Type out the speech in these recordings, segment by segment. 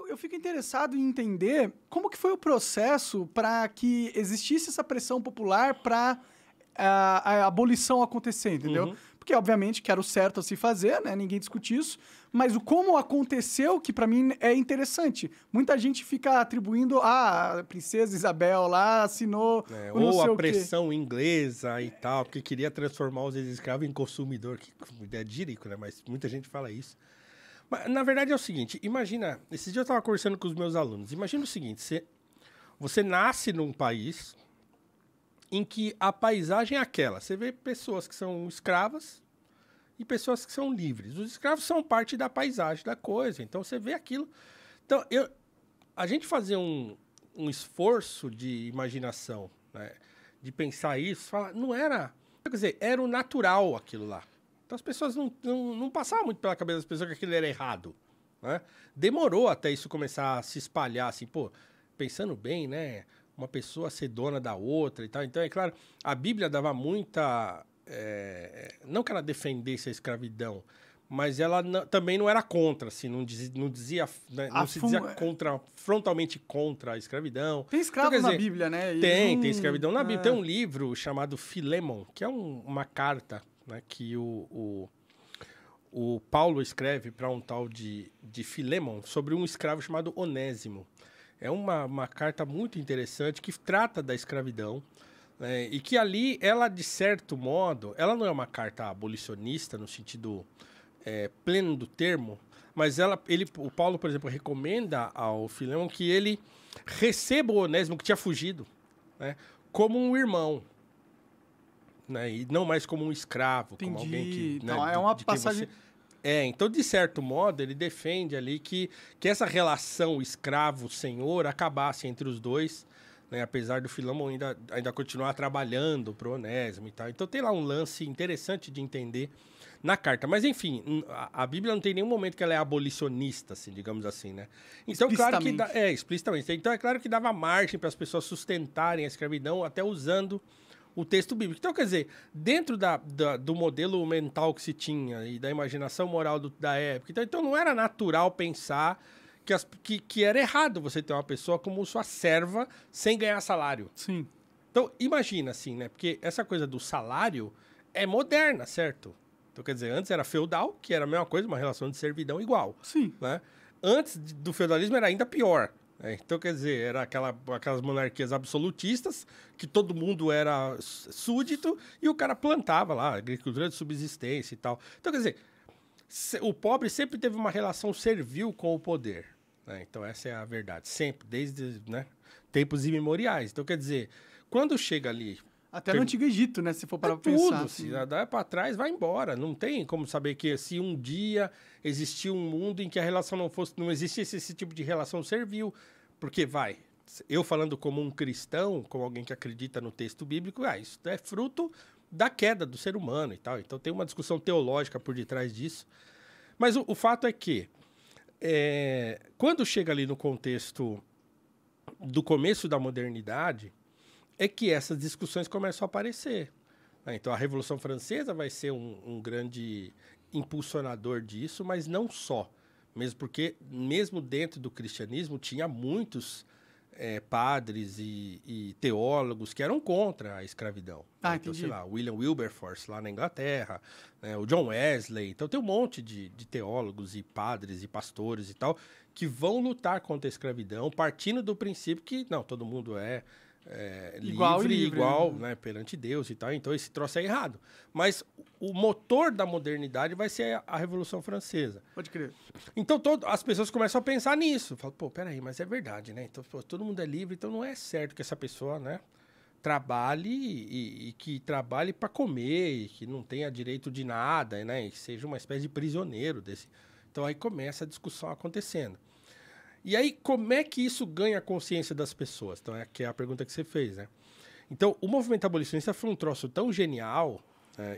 Eu fico interessado em entender como que foi o processo para que existisse essa pressão popular para a abolição acontecer, entendeu? Uhum. Porque, obviamente, que era o certo a se fazer, né? Ninguém discute isso. Mas o como aconteceu, que para mim é interessante. Muita gente fica atribuindo, a princesa Isabel lá assinou o não Ou sei a o quê. pressão inglesa e tal, porque queria transformar os ex-escravos em consumidor, que é dírico, né? Mas muita gente fala isso. Mas, na verdade, é o seguinte, imagina... Esses dias eu estava conversando com os meus alunos. Imagina o seguinte, você nasce num país em que a paisagem é aquela. Você vê pessoas que são escravas e pessoas que são livres. Os escravos são parte da paisagem da coisa, então você vê aquilo. Então, a gente fazer um esforço de imaginação, né, de pensar isso, não era... Quer dizer, era o natural aquilo lá. Então as pessoas não passavam muito pela cabeça das pessoas que aquilo era errado, né? Demorou até isso começar a se espalhar, assim, pô, pensando bem, né? Uma pessoa ser dona da outra e tal. Então, é claro, a Bíblia dava muita... não que ela defendesse a escravidão, mas ela também não era contra, assim, não dizia, né, não se dizia frontalmente contra a escravidão. Tem escravo Então, quer na dizer, Bíblia, né? Tem escravidão na Bíblia. Tem um livro chamado Filemon, que é uma carta, né, que o Paulo escreve para um tal de Filemon sobre um escravo chamado Onésimo. É uma carta muito interessante que trata da escravidão, né, e que ali, ela, de certo modo, ela não é uma carta abolicionista no sentido pleno do termo, mas o Paulo, por exemplo, recomenda ao Filemon que ele receba o Onésimo, que tinha fugido, né, como um irmão, né, e não mais como um escravo, Entendi. como alguém que... Então, né, é uma passagem... Então, de certo modo, ele defende ali que essa relação escravo-senhor acabasse entre os dois, né, apesar do Filemon ainda continuar trabalhando para o Onésimo e tal. Então, tem lá um lance interessante de entender na carta. Mas, enfim, a Bíblia não tem nenhum momento que ela é abolicionista, assim, digamos assim, né? Então, claro que... explicitamente. Então, é claro que dava margem para as pessoas sustentarem a escravidão até usando o texto bíblico. Então, quer dizer, dentro do modelo mental que se tinha e da imaginação moral da época, então não era natural pensar que era errado você ter uma pessoa como sua serva sem ganhar salário. Sim. Então, imagina assim, né? Porque essa coisa do salário é moderna, certo? Então, quer dizer, antes era feudal, que era a mesma coisa, uma relação de servidão igual. Sim. Né? Antes do feudalismo era ainda pior. Então, quer dizer, era aquelas monarquias absolutistas, que todo mundo era súdito, e o cara plantava lá, agricultura de subsistência e tal. Então, quer dizer, o pobre sempre teve uma relação servil com o poder. Né? Então, essa é a verdade. Sempre, desde, né, tempos imemoriais. Então, quer dizer, quando chega ali... Até no Antigo Egito, né? Se for para pensar. Tudo, se dá para trás, vai embora. Não tem como saber que se um dia existia um mundo em que a relação não existisse esse tipo de relação servil. Porque eu falando como um cristão, como alguém que acredita no texto bíblico, isso é fruto da queda do ser humano e tal. Então tem uma discussão teológica por detrás disso. Mas o fato é que, quando chega ali no contexto do começo da modernidade, é que essas discussões começam a aparecer. Então, a Revolução Francesa vai ser um grande impulsionador disso, mas não só. Mesmo porque, mesmo dentro do cristianismo, tinha muitos padres e teólogos que eram contra a escravidão. Então, sei lá, William Wilberforce, lá na Inglaterra, né, o John Wesley. Então, tem um monte de teólogos e padres e pastores e tal que vão lutar contra a escravidão, partindo do princípio que, não, todo mundo é igual, né, perante Deus e tal. Então, esse troço é errado. Mas o motor da modernidade vai ser a Revolução Francesa. Pode crer. Então, as pessoas começam a pensar nisso. Falam, pô, peraí, mas é verdade, né? Então, pô, todo mundo é livre, então não é certo que essa pessoa, né, trabalhe e que trabalhe para comer e que não tenha direito de nada, né? E seja uma espécie de prisioneiro desse. Então, aí começa a discussão acontecendo. E aí, como é que isso ganha a consciência das pessoas? Então, que é a pergunta que você fez, né? Então, o movimento abolicionista foi um troço tão genial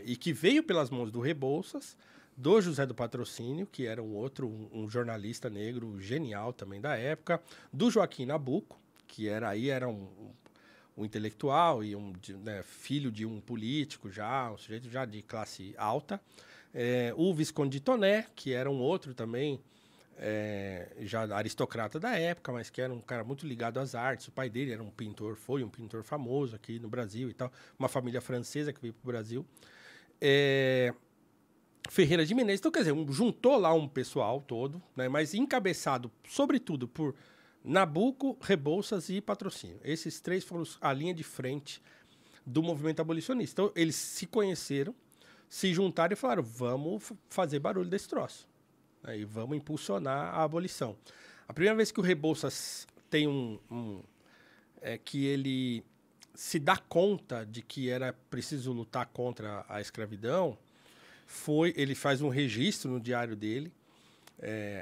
e que veio pelas mãos do Rebouças, do José do Patrocínio, que era um jornalista negro genial também da época, do Joaquim Nabuco, que era um intelectual e filho de um político já, um sujeito já de classe alta, o Visconde de Toné, que era um outro também já aristocrata da época, mas que era um cara muito ligado às artes. O pai dele era um pintor, foi um pintor famoso aqui no Brasil e tal. Uma família francesa que veio para o Brasil. Ferreira de Menezes. Então, quer dizer, juntou lá um pessoal todo, né, mas encabeçado, sobretudo, por Nabuco, Rebouças e Patrocínio. Esses três foram a linha de frente do movimento abolicionista. Então, eles se conheceram, se juntaram e falaram, vamos fazer barulho desse troço. E vamos impulsionar a abolição. A primeira vez que o Rebouças tem que ele se dá conta de que era preciso lutar contra a escravidão, ele faz um registro no diário dele.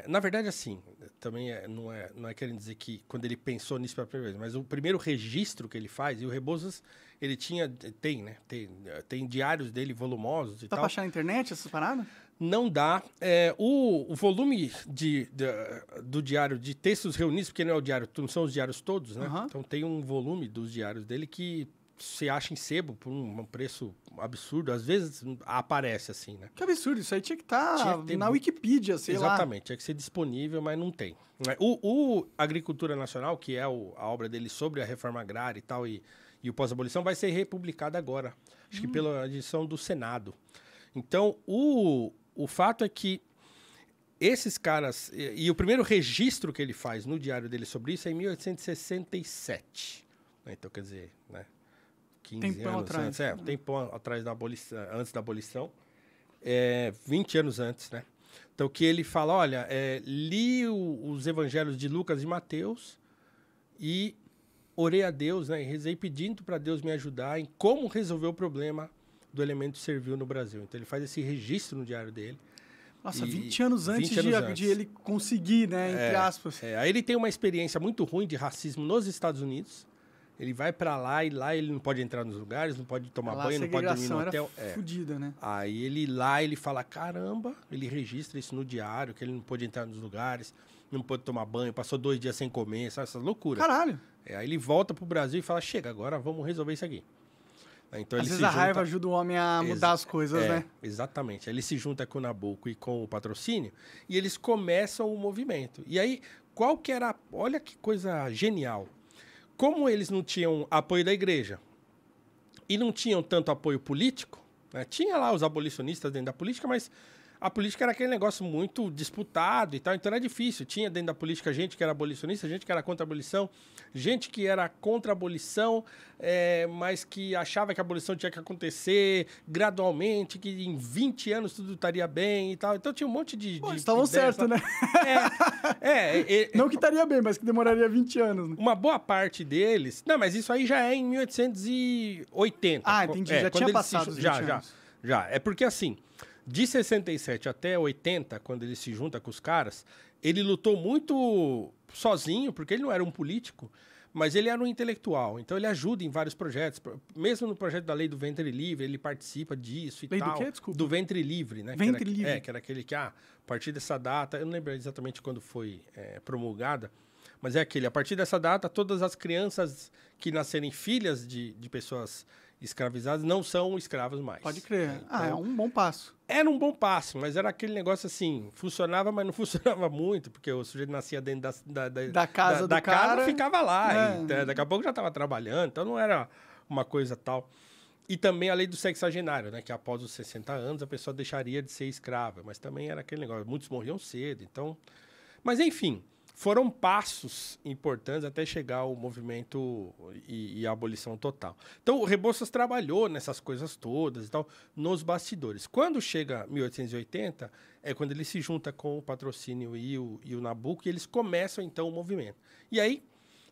Na verdade, assim, também não é querendo dizer que quando ele pensou nisso pela primeira vez, mas o primeiro registro que ele faz, e o Rebouças, ele tem diários dele volumosos e tal. Dá pra achar na internet essas paradas? Não dá. O volume do diário de textos reunidos, porque não é o diário, não são os diários todos, né? Então tem um volume dos diários dele que se acha em sebo por um preço absurdo. Às vezes aparece assim, né? Que absurdo. Isso aí tinha que estar na Wikipedia, sei lá. Exatamente. Tinha que ser disponível, mas não tem. O Agricultura Nacional, que é a obra dele sobre a reforma agrária e tal, e o pós-abolição, vai ser republicada agora. Acho que pela edição do Senado. Então, o fato é que esses caras... E o primeiro registro que ele faz no diário dele sobre isso é em 1867. Então, quer dizer, né? 15 tempão anos atrás. Antes, tempão atrás da abolição, antes da abolição. 20 anos antes, né? Então, que ele fala, olha, li os evangelhos de Lucas e Mateus e orei a Deus, né? E rezei pedindo para Deus me ajudar em como resolver o problema do elemento servil no Brasil. Então, ele faz esse registro no diário dele. Nossa, 20 anos antes de ele conseguir, né? Entre aspas. Aí ele tem uma experiência muito ruim de racismo nos Estados Unidos. Ele vai para lá e lá ele não pode entrar nos lugares, não pode tomar banho, não pode dormir no hotel. Fudida, né? Aí ele fala, caramba, ele registra isso no diário, que ele não pôde entrar nos lugares, não pôde tomar banho, passou 2 dias sem comer, sabe? Essas loucuras. Caralho. Aí ele volta pro Brasil e fala, chega, agora vamos resolver isso aqui. Então, às vezes a raiva ajuda o homem a mudar as coisas, né? Exatamente. Aí ele se junta com o Nabuco e com o Patrocínio e eles começam o movimento. E aí, qual que era... Olha que coisa genial. Como eles não tinham apoio da igreja e não tinham tanto apoio político, né? Tinha lá os abolicionistas dentro da política, mas a política era aquele negócio muito disputado e tal, então era difícil. Tinha dentro da política gente que era abolicionista, gente que era contra a abolição, gente que era contra a abolição, mas que achava que a abolição tinha que acontecer gradualmente, que em 20 anos tudo estaria bem e tal. Então tinha um monte de... Pô, estavam certo, né? Não que estaria bem, mas que demoraria 20 anos. Né? Uma boa parte deles... Não, mas isso aí já é em 1880. Ah, entendi. Já tinha passado os 20 anos. Já. É porque assim... De 67 até 80, quando ele se junta com os caras, ele lutou muito sozinho, porque ele não era um político, mas ele era um intelectual. Então, ele ajuda em vários projetos. Mesmo no projeto da Lei do Ventre Livre, ele participa disso e Lei tal. Do quê? Desculpa. Do Ventre Livre, né? Ventre Livre. Que era aquele que, a partir dessa data... Eu não lembro exatamente quando foi promulgada, mas é aquele. A partir dessa data, todas as crianças que nascerem filhas de pessoas escravizadas não são escravos mais. Pode crer. Então, é um bom passo. Era um bom passo, mas era aquele negócio assim, funcionava, mas não funcionava muito, porque o sujeito nascia dentro da casa do cara, e ficava lá. E, daqui a pouco já estava trabalhando, então não era uma coisa tal. E também a lei do sexagenário, né, que após os 60 anos a pessoa deixaria de ser escrava, mas também era aquele negócio, muitos morriam cedo, então... Mas enfim... Foram passos importantes até chegar ao movimento e a abolição total. Então, o Rebouças trabalhou nessas coisas todas e tal, nos bastidores. Quando chega 1880, é quando ele se junta com o Patrocínio e o Nabuco, e eles começam, então, o movimento. E aí,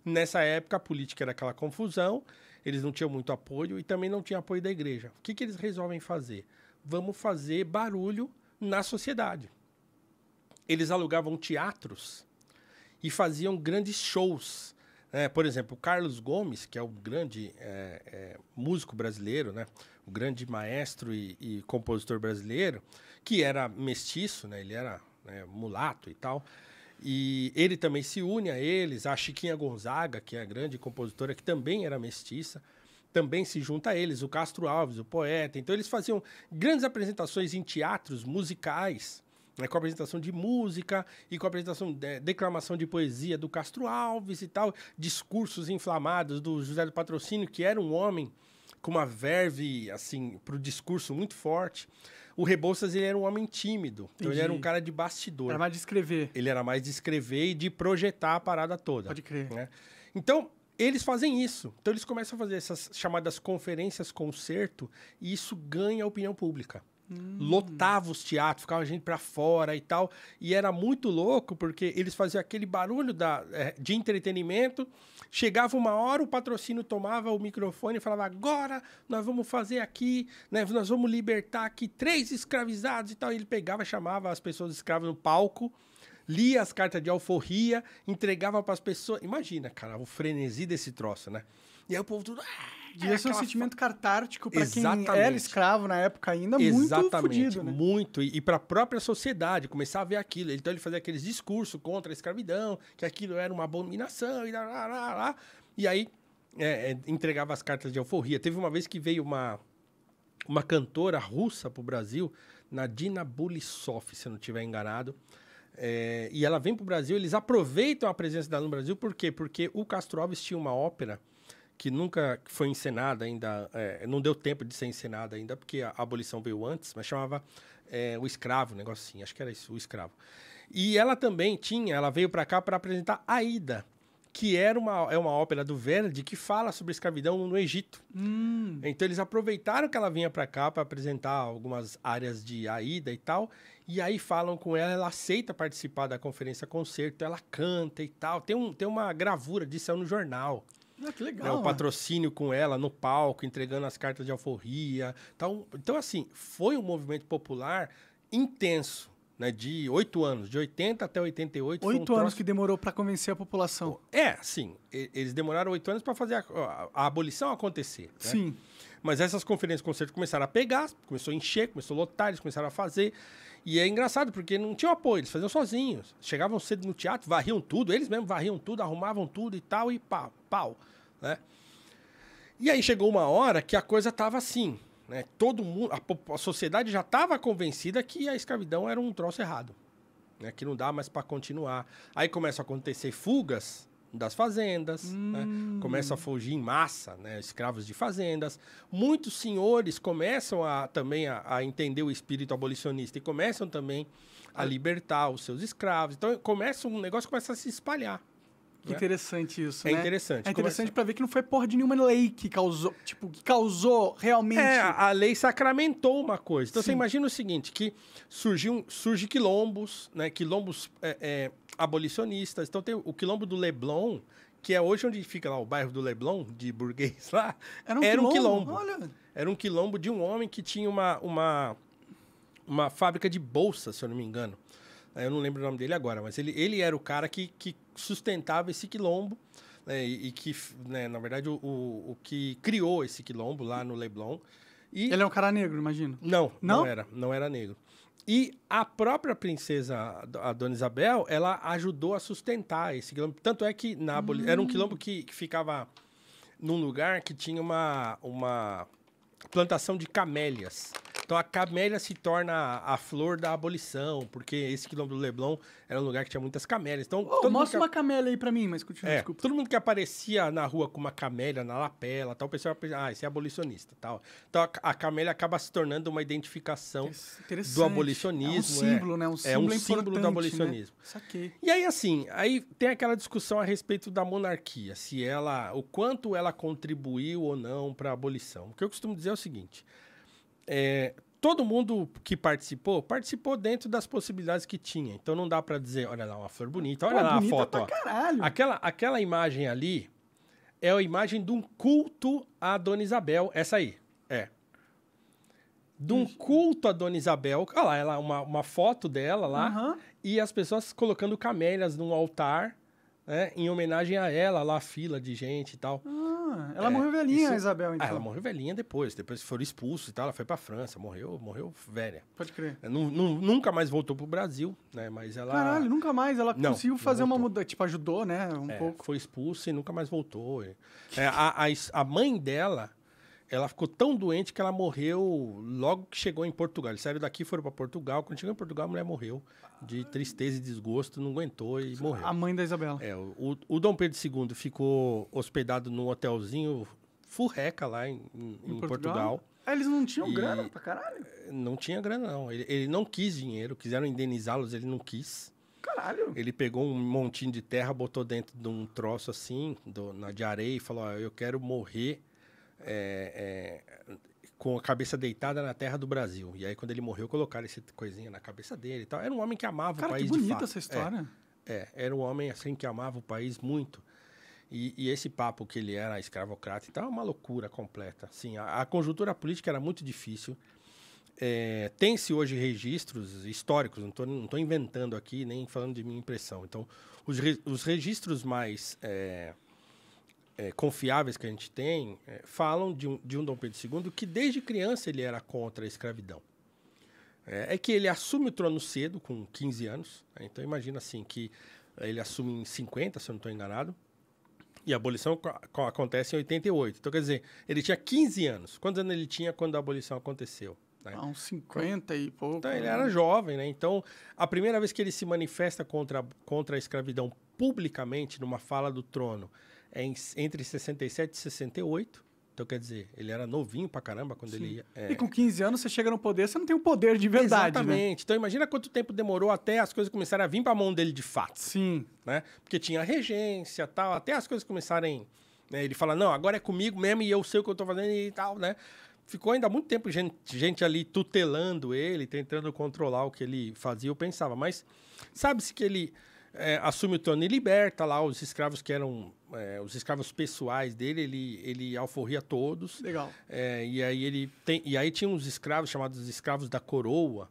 nessa época, a política era aquela confusão, eles não tinham muito apoio e também não tinha apoio da igreja. O que eles resolvem fazer? Vamos fazer barulho na sociedade. Eles alugavam teatros e faziam grandes shows. Por exemplo, o Carlos Gomes, que é o grande músico brasileiro, né? O grande maestro e compositor brasileiro, que era mestiço, né? Ele era mulato e tal. E ele também se une a eles. A Chiquinha Gonzaga, que é a grande compositora, que também era mestiça, também se junta a eles. O Castro Alves, o poeta. Então, eles faziam grandes apresentações em teatros musicais né, com a apresentação de música e com a apresentação de declamação de poesia do Castro Alves e tal, discursos inflamados do José do Patrocínio, que era um homem com uma verve, assim, pro discurso muito forte. O Rebouças, ele era um homem tímido. Então, ele era um cara de bastidor. Era mais de escrever. Ele era mais de escrever e de projetar a parada toda. Pode crer. Né? Então, eles fazem isso. Então, eles começam a fazer essas chamadas conferências-concerto e isso ganha a opinião pública. Lotava os teatros, ficava gente pra fora e tal. E era muito louco, porque eles faziam aquele barulho de entretenimento. Chegava uma hora, o Patrocínio tomava o microfone e falava: agora nós vamos fazer aqui, né, nós vamos libertar aqui 3 escravizados e tal. E ele pegava, chamava as pessoas escravas no palco, lia as cartas de alforria, entregava para as pessoas. Imagina, cara, o frenesi desse troço, né? E aí o povo tudo... Devia ser um sentimento catártico para quem era escravo na época ainda, muito fodido, né? Muito. E para a própria sociedade começar a ver aquilo. Então ele fazia aqueles discursos contra a escravidão, que aquilo era uma abominação, e aí entregava as cartas de alforria. Teve uma vez que veio uma cantora russa para o Brasil, Nadina Bulisov, se eu não estiver enganado. E ela vem para o Brasil, eles aproveitam a presença dela no Brasil, por quê? Porque o Castro Alves tinha uma ópera que nunca foi encenada ainda, não deu tempo de ser encenada ainda, porque a abolição veio antes, mas chamava O Escravo, um negócio assim, acho que era isso, O Escravo. E ela também ela veio para cá para apresentar Aida, que é uma ópera do Verdi que fala sobre a escravidão no Egito. Então eles aproveitaram que ela vinha para cá para apresentar algumas áreas de Aida e tal, e aí falam com ela, ela aceita participar da conferência concerto, ela canta e tal, tem uma gravura disso, saiu no jornal. Que legal. O Patrocínio com ela no palco, entregando as cartas de alforria. Então, assim, foi um movimento popular intenso, né, de 8 anos, de 80 até 88. 8 anos que demorou para convencer a população. Sim. Eles demoraram 8 anos para fazer a abolição acontecer. Né? Sim. Mas essas conferências de concerto começaram a pegar, começou a encher, começau a lotar, eles começaram a fazer. E é engraçado, porque não tinha apoio, eles faziam sozinhos. Chegavam cedo no teatro, varriam tudo, eles mesmos varriam tudo, arrumavam tudo e tal, e pau. Né? E aí chegou uma hora que a coisa estava assim, né? Todo mundo, a sociedade já estava convencida que a escravidão era um troço errado, né? Que não dá mais para continuar. Aí começam a acontecer fugas das fazendas, né? Começam a fugir em massa, né? Escravos de fazendas. Muitos senhores começam também a entender o espírito abolicionista e começam também a libertar os seus escravos. Então o negócio começa a se espalhar. Que interessante isso, né? Interessante. É interessante para ver que não foi porra de nenhuma lei que causou realmente... A lei sacramentou uma coisa. Então, Sim. Você imagina o seguinte, que surge quilombos, né? Quilombos abolicionistas. Então, tem o quilombo do Leblon, que é hoje onde fica lá o bairro do Leblon, de burguês lá. Era um quilombo. Olha. Era um quilombo de um homem que tinha uma fábrica de bolsas, se eu não me engano. Eu não lembro o nome dele agora, mas ele era o cara que sustentava esse quilombo, né, e que, né, na verdade, o que criou esse quilombo lá no Leblon. Ele é um cara negro, imagino. Não era negro. E a própria princesa, a Dona Isabel, ela ajudou a sustentar esse quilombo. Tanto é que era um quilombo que ficava num lugar que tinha uma plantação de camélias. Então, a camélia se torna a flor da abolição, porque esse quilombo do Leblon era um lugar que tinha muitas camélias. Então, mostra uma camélia aí pra mim, mas continua, desculpa. Todo mundo que aparecia na rua com uma camélia na lapela, tal, o pessoal pensava, esse é abolicionista, tal. Então, a camélia acaba se tornando uma identificação do abolicionismo. É um símbolo, né? É um símbolo do abolicionismo. Né? Saquei. E aí, assim, tem aquela discussão a respeito da monarquia, o quanto ela contribuiu ou não para a abolição. O que eu costumo dizer é o seguinte... todo mundo que participou dentro das possibilidades que tinha. Então não dá para dizer, olha lá, uma flor bonita, olha lá a foto. Pra caralho. Aquela imagem ali é a imagem de um culto à Dona Isabel. Essa aí, de um culto à Dona Isabel. Olha lá, ela, uma foto dela lá, e as pessoas colocando camélias num altar, né, em homenagem a ela, lá a fila de gente e tal. Ela morreu velhinha, a Isabel, então. Ela morreu velhinha depois foram expulsos e tal, ela foi pra França, morreu velha. Pode crer. Nunca mais voltou pro Brasil, né, mas ela... Caralho, nunca mais, ela conseguiu fazer uma mudança, tipo, ajudou, né, um pouco. Foi expulsa e nunca mais voltou. A mãe dela ela ficou tão doente que ela morreu logo que chegou em Portugal. Eles saíram daqui, foram para Portugal. Quando chegou em Portugal, a mulher morreu de tristeza e desgosto, não aguentou e morreu. A mãe da Isabela. O Dom Pedro II ficou hospedado num hotelzinho furreca lá em Portugal. Eles não tinham grana pra caralho? Não tinha grana, não. Ele não quis dinheiro, quiseram indenizá-los, ele não quis. Caralho. Ele pegou um montinho de terra, botou dentro de um troço assim, de areia, e falou, eu quero morrer com a cabeça deitada na terra do Brasil. E aí, quando ele morreu, colocaram essa coisinha na cabeça dele e tal. Era um homem que amava o país de fato. Cara, que bonita essa história. Era um homem assim que amava o país muito. E esse papo que ele era escravocrata e tal, é uma loucura completa. Assim, a conjuntura política era muito difícil. Tem-se hoje registros históricos, não estou inventando aqui, nem falando de minha impressão. Então, os registros mais confiáveis que a gente tem falam de um Dom Pedro II que desde criança ele era contra a escravidão. É que ele assume o trono cedo, com 15 anos. Então, imagina assim, que ele assume em 50, se eu não estou enganado, e a abolição acontece em 88. Então, quer dizer, ele tinha 15 anos. Quantos anos ele tinha quando a abolição aconteceu? Né? Uns 50 e pouco. Então, ele era jovem, né? Então, a primeira vez que ele se manifesta contra a escravidão publicamente, numa fala do trono, é entre 67 e 68. Então, quer dizer, ele era novinho pra caramba quando ele ia... E com 15 anos, você chega no poder, você não tem o poder de verdade, Exatamente. Né? Então, imagina quanto tempo demorou até as coisas começarem a vir pra mão dele de fato. Sim. Né? Porque tinha regência e tal, até as coisas começarem... Né? Ele fala, não, agora é comigo mesmo e eu sei o que eu tô fazendo e tal, né? Ficou ainda muito tempo gente ali tutelando ele, tentando controlar o que ele fazia, eu pensava. Mas sabe-se que ele assume o trono e liberta lá os escravos que eram os escravos pessoais dele, ele alforria todos. Legal. E aí tinha uns escravos chamados escravos da coroa,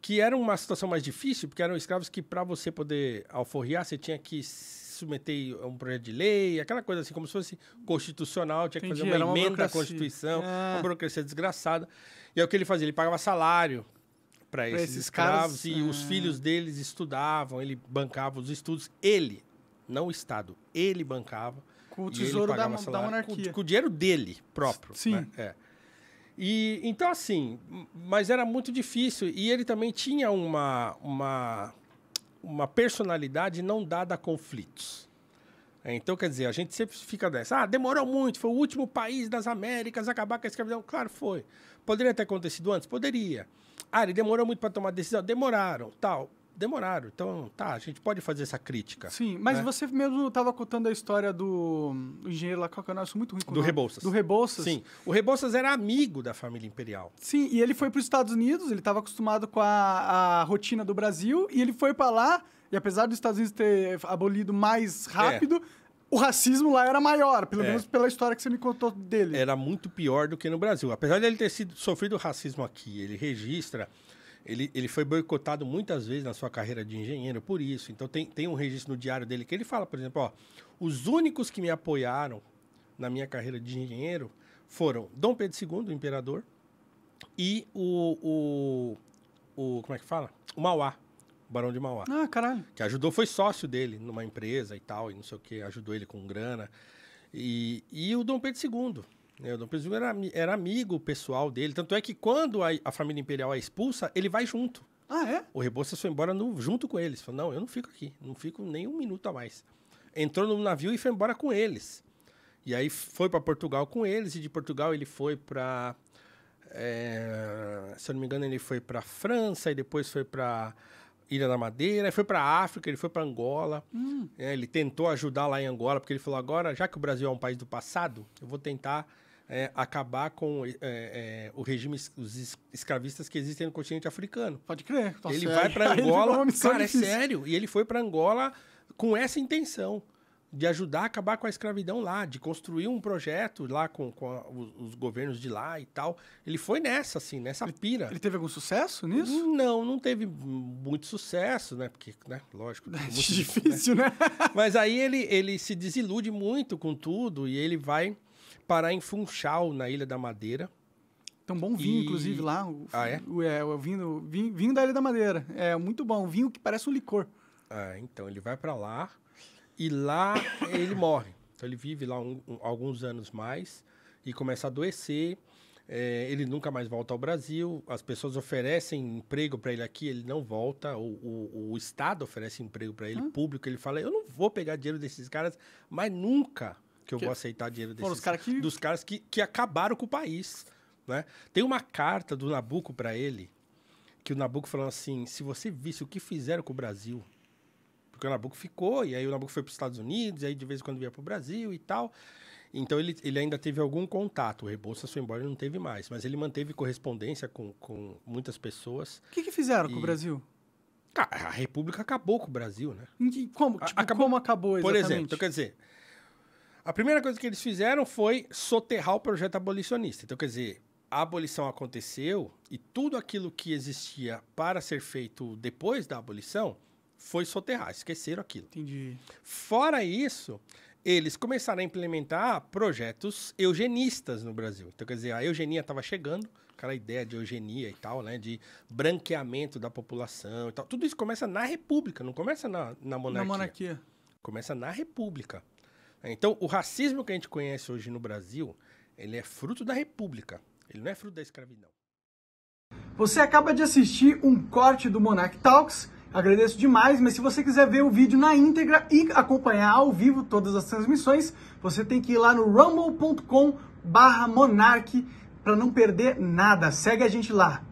que era uma situação mais difícil, porque eram escravos que para você poder alforriar, você tinha que submeter a um projeto de lei, aquela coisa assim, como se fosse constitucional, tinha que fazer uma emenda à Constituição, uma burocracia desgraçada. E aí o que ele fazia? Ele pagava salário para esses escravos caras, e os filhos deles estudavam, ele bancava os estudos. Ele, não o Estado, ele bancava. Com o tesouro da monarquia. Com o dinheiro dele próprio. Sim. Né? E, então, assim, mas era muito difícil. E ele também tinha uma personalidade não dada a conflitos. Então, quer dizer, a gente sempre fica dessa. Demorou muito, foi o último país das Américas a acabar com a escravidão. Claro, foi. Poderia ter acontecido antes? Poderia. Ele demorou muito para tomar decisão? Demoraram. Então, a gente pode fazer essa crítica. Sim, mas você mesmo estava contando a história do engenheiro lá, qual que é o nome? Eu sou muito ruim com o nome. Rebouças. Do Rebouças. Sim, o Rebouças era amigo da família imperial. Sim, e ele foi para os Estados Unidos, ele estava acostumado com a rotina do Brasil, e ele foi para lá, e apesar dos Estados Unidos ter abolido mais rápido, o racismo lá era maior, pelo menos pela história que você me contou dele. Era muito pior do que no Brasil. Apesar de ele ter sofrido racismo aqui, ele registra... Ele foi boicotado muitas vezes na sua carreira de engenheiro por isso. Então, tem um registro no diário dele que ele fala, por exemplo, os únicos que me apoiaram na minha carreira de engenheiro foram Dom Pedro II, o imperador, e como é que fala? O Mauá, o Barão de Mauá. Ah, caralho. Que ajudou, foi sócio dele numa empresa e tal, e não sei o que, ajudou ele com grana. E o Dom Pedro II. O Dom Pedro II era amigo pessoal dele. Tanto é que quando a família imperial é expulsa, ele vai junto. Ah, é? O Rebouças foi embora junto com eles. Falou, não, eu não fico aqui. Não fico nem um minuto a mais. Entrou no navio e foi embora com eles. E aí foi para Portugal com eles. E de Portugal ele foi para... se eu não me engano, ele foi para França. E depois foi para Ilha da Madeira. Aí foi para África. Ele foi para Angola. Ele tentou ajudar lá em Angola. Porque ele falou, agora, já que o Brasil é um país do passado, eu vou tentar... acabar com o regime, os escravistas que existem no continente africano. Pode crer. Ele vai para Angola, cara, é sério. E ele foi para Angola com essa intenção de ajudar a acabar com a escravidão lá, de construir um projeto lá com os governos de lá e tal. Ele foi nessa pira. Ele teve algum sucesso nisso? Não teve muito sucesso, né? Porque, né, lógico. É muito difícil, né? Mas aí ele se desilude muito com tudo e ele vai parar em Funchal, na Ilha da Madeira. Tem um bom vinho, inclusive, lá. O vinho da Ilha da Madeira. É muito bom. Um vinho que parece um licor. Então, ele vai para lá e lá ele morre. Então, ele vive lá alguns anos mais e começa a adoecer. Ele nunca mais volta ao Brasil, as pessoas oferecem emprego para ele aqui, ele não volta, o Estado oferece emprego para ele, público, ele fala, eu não vou pegar dinheiro desses caras, mas nunca que eu vou aceitar dinheiro desses caras, dos caras que acabaram com o país, né? Tem uma carta do Nabucco para ele, que o Nabucco falou assim, se você visse o que fizeram com o Brasil, porque o Nabucco ficou, e aí o Nabucco foi para os Estados Unidos, e aí de vez em quando vinha para o Brasil e tal. Então, ele ainda teve algum contato. O Rebouças foi embora e não teve mais. Mas ele manteve correspondência com muitas pessoas. O que fizeram com o Brasil? A República acabou com o Brasil, né? Como? Como acabou exatamente? Por exemplo, então, quer dizer, a primeira coisa que eles fizeram foi soterrar o projeto abolicionista. Então, quer dizer, a abolição aconteceu e tudo aquilo que existia para ser feito depois da abolição foi soterrar. Esqueceram aquilo. Entendi. Fora isso, eles começaram a implementar projetos eugenistas no Brasil. Então, quer dizer, a eugenia estava chegando, aquela ideia de eugenia e tal, né? De branqueamento da população e tal. Tudo isso começa na República, não começa na monarquia. Na monarquia. Começa na República. Então, o racismo que a gente conhece hoje no Brasil, ele é fruto da República. Ele não é fruto da escravidão. Você acaba de assistir um corte do Monarch Talks. Agradeço demais, mas se você quiser ver o vídeo na íntegra e acompanhar ao vivo todas as transmissões, você tem que ir lá no rumble.com/monarch para não perder nada. Segue a gente lá.